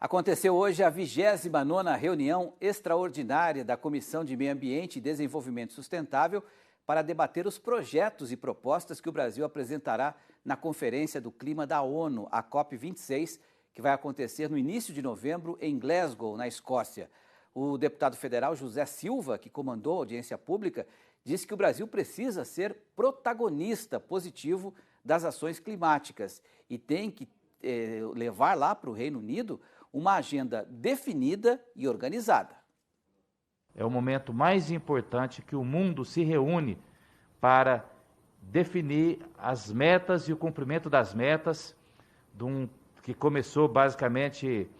Aconteceu hoje a 29ª reunião extraordinária da Comissão de Meio Ambiente e Desenvolvimento Sustentável para debater os projetos e propostas que o Brasil apresentará na Conferência do Clima da ONU, a COP26, que vai acontecer no início de novembro em Glasgow, na Escócia. O deputado federal José Silva, que comandou a audiência pública, disse que o Brasil precisa ser protagonista positivo das ações climáticas e tem que levar lá para o Reino Unido uma agenda definida e organizada. É o momento mais importante que o mundo se reúne para definir as metas e o cumprimento das metas que começou basicamente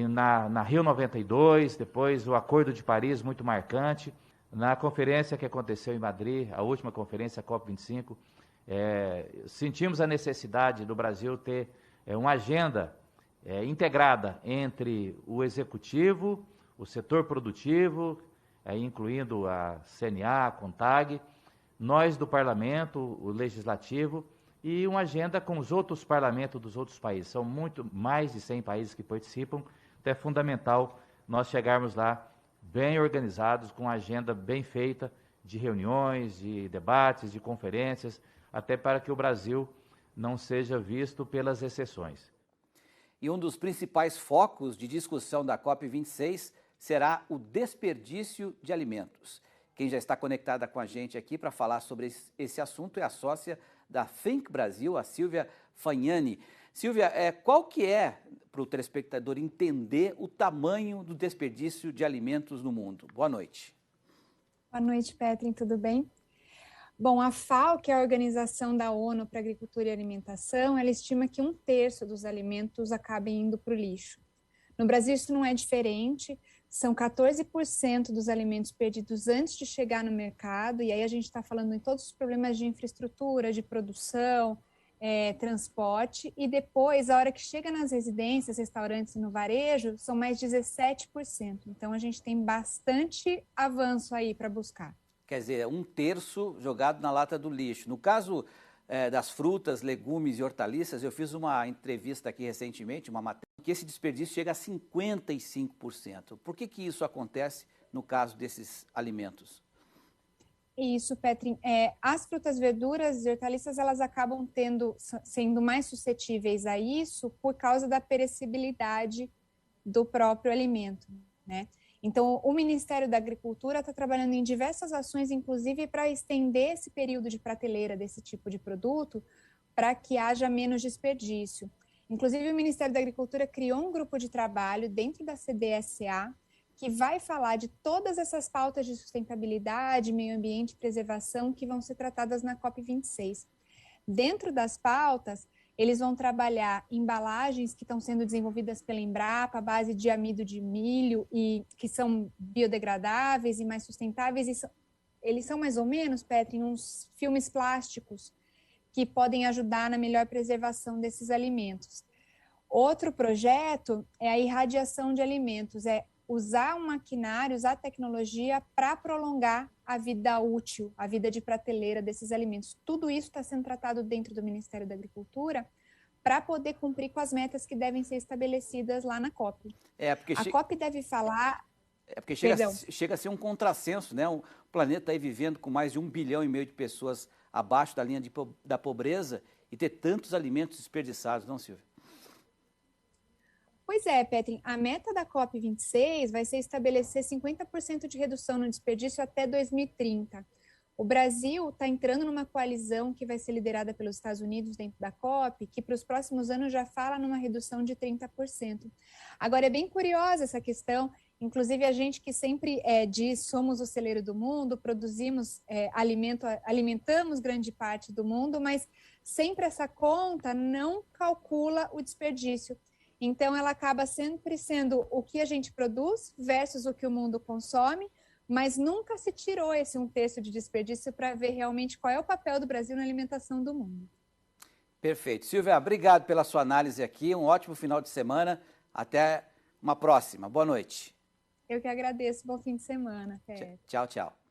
na Rio 92, depois o Acordo de Paris, muito marcante, na conferência que aconteceu em Madrid, a última conferência, a COP25, sentimos a necessidade do Brasil ter uma agenda integrada entre o executivo, o setor produtivo, incluindo a CNA, a CONTAG, nós do parlamento, o legislativo, e uma agenda com os outros parlamentos dos outros países. São muito mais de 100 países que participam, então é fundamental nós chegarmos lá bem organizados, com uma agenda bem feita de reuniões, de debates, de conferências, até para que o Brasil não seja visto pelas exceções. E um dos principais focos de discussão da COP26 será o desperdício de alimentos. Quem já está conectada com a gente aqui para falar sobre esse assunto é a sócia da Think Brasil, a Silvia Fagnani. Silvia, qual que é, para o telespectador entender, o tamanho do desperdício de alimentos no mundo? Boa noite. Boa noite, Petrin, tudo bem? Bom, a FAO, que é a Organização da ONU para a Agricultura e Alimentação, ela estima que 1/3 dos alimentos acabem indo para o lixo. No Brasil isso não é diferente, são 14% dos alimentos perdidos antes de chegar no mercado, e aí a gente está falando em todos os problemas de infraestrutura, de produção, transporte, e depois, a hora que chega nas residências, restaurantes e no varejo, são mais 17%. Então a gente tem bastante avanço aí para buscar. Quer dizer, 1/3 jogado na lata do lixo. No caso das frutas, legumes e hortaliças, eu fiz uma entrevista aqui recentemente, uma matéria, que esse desperdício chega a 55%. Por que isso acontece no caso desses alimentos? Isso, Petrin. As frutas, verduras e hortaliças, elas acabam sendo mais suscetíveis a isso por causa da perecibilidade do próprio alimento, né? Então, o Ministério da Agricultura está trabalhando em diversas ações, inclusive para estender esse período de prateleira desse tipo de produto, para que haja menos desperdício. Inclusive, o Ministério da Agricultura criou um grupo de trabalho dentro da CDSA, que vai falar de todas essas pautas de sustentabilidade, meio ambiente e preservação que vão ser tratadas na COP26. Dentro das pautas, eles vão trabalhar embalagens que estão sendo desenvolvidas pela Embrapa, à base de amido de milho, e que são biodegradáveis e mais sustentáveis. Eles são mais ou menos, Petrin, uns filmes plásticos que podem ajudar na melhor preservação desses alimentos. Outro projeto é a irradiação de alimentos, usar um maquinário, usar tecnologia para prolongar a vida útil, a vida de prateleira desses alimentos. Tudo isso está sendo tratado dentro do Ministério da Agricultura para poder cumprir com as metas que devem ser estabelecidas lá na COP. A COP deve falar... porque chega a ser um contrassenso, né? O planeta está aí vivendo com mais de 1,5 bilhão de pessoas abaixo da linha da pobreza e ter tantos alimentos desperdiçados, não, Silvia? Pois é, Petrin, a meta da COP26 vai ser estabelecer 50% de redução no desperdício até 2030. O Brasil está entrando numa coalizão que vai ser liderada pelos Estados Unidos dentro da COP, que para os próximos anos já fala numa redução de 30%. Agora, é bem curiosa essa questão, inclusive a gente que sempre diz somos o celeiro do mundo, produzimos alimentamos grande parte do mundo, mas sempre essa conta não calcula o desperdício. Então, ela acaba sempre sendo o que a gente produz versus o que o mundo consome, mas nunca se tirou esse 1/3 de desperdício para ver realmente qual é o papel do Brasil na alimentação do mundo. Perfeito. Silvia, obrigado pela sua análise aqui. Um ótimo final de semana. Até uma próxima. Boa noite. Eu que agradeço. Bom fim de semana. Tchau, tchau.